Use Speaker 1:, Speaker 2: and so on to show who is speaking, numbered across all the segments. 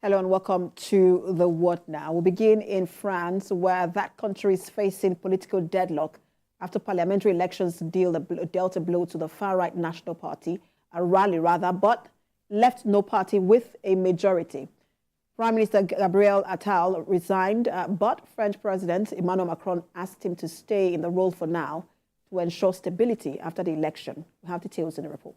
Speaker 1: Hello and welcome to The What Now. We'll begin in France, where that country is facing political deadlock after parliamentary elections dealt a blow to the far-right National Party, a rally rather, but left no party with a majority. Prime Minister Gabriel Attal resigned, but French President Emmanuel Macron asked him to stay in the role for now to ensure stability after the election. We have details in the report.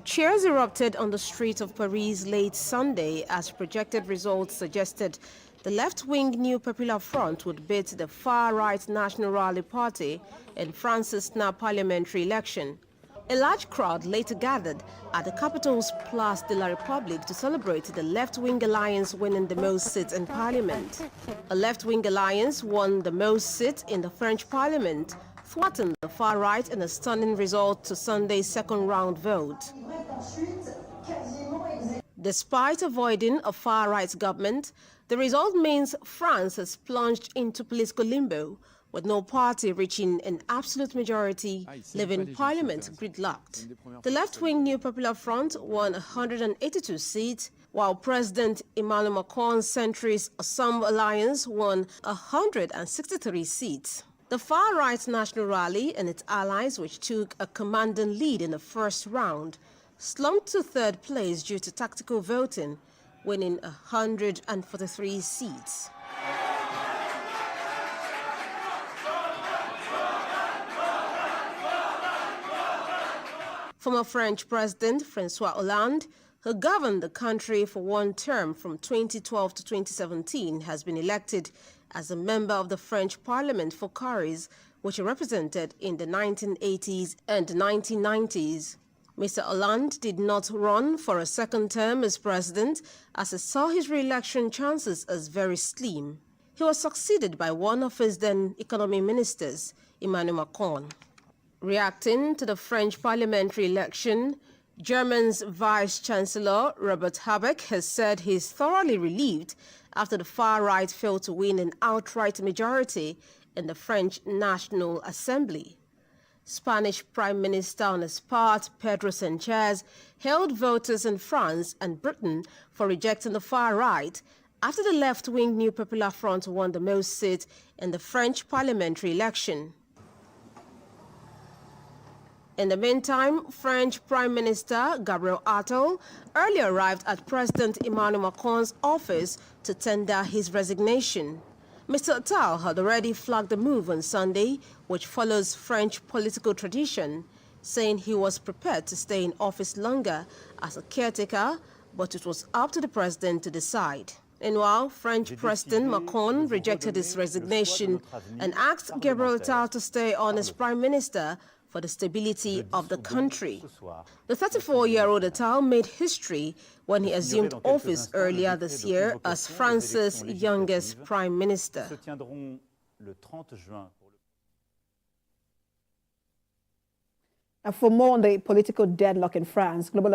Speaker 2: Cheers erupted on the streets of Paris late Sunday as projected results suggested the left-wing New Popular Front would beat the far-right National Rally Party in France's snap parliamentary election. A large crowd later gathered at the capital's Place de la République to celebrate the left-wing alliance winning the most seats in parliament. A left-wing alliance won the most seats in the French parliament, thwarting the far-right in a stunning result to Sunday's second-round vote. Despite avoiding a far-right government, the result means France has plunged into political limbo, with no party reaching an absolute majority, leaving Parliament gridlocked. The left-wing New Popular Front won 182 seats, while President Emmanuel Macron's centrist Ensemble Alliance won 163 seats. The far-right National Rally and its allies, which took a commanding lead in the first round, slumped to third place due to tactical voting, winning 143 seats. Former French President François Hollande, who governed the country for one term from 2012 to 2017, has been elected as a member of the French Parliament for Corrèze, which he represented in the 1980s and 1990s. Mr. Hollande did not run for a second term as president, as he saw his re-election chances as very slim. He was succeeded by one of his then economy ministers, Emmanuel Macron. Reacting to the French parliamentary election, Germany's Vice-Chancellor Robert Habeck has said he is thoroughly relieved after the far-right failed to win an outright majority in the French National Assembly. Spanish Prime Minister on his part, Pedro Sanchez, hailed voters in France and Britain for rejecting the far-right after the left-wing New Popular Front won the most seats in the French parliamentary election. In the meantime, French Prime Minister Gabriel Attal earlier arrived at President Emmanuel Macron's office to tender his resignation. Mr. Attal had already flagged the move on Sunday, which follows French political tradition, saying he was prepared to stay in office longer as a caretaker, but it was up to the president to decide. Meanwhile, French President Macron rejected his resignation and asked Gabriel Attal to stay on as prime minister for the stability of the country. The 34-year-old Attal made history when he assumed office earlier this year as France's youngest prime minister.
Speaker 1: For more on the political deadlock in France, global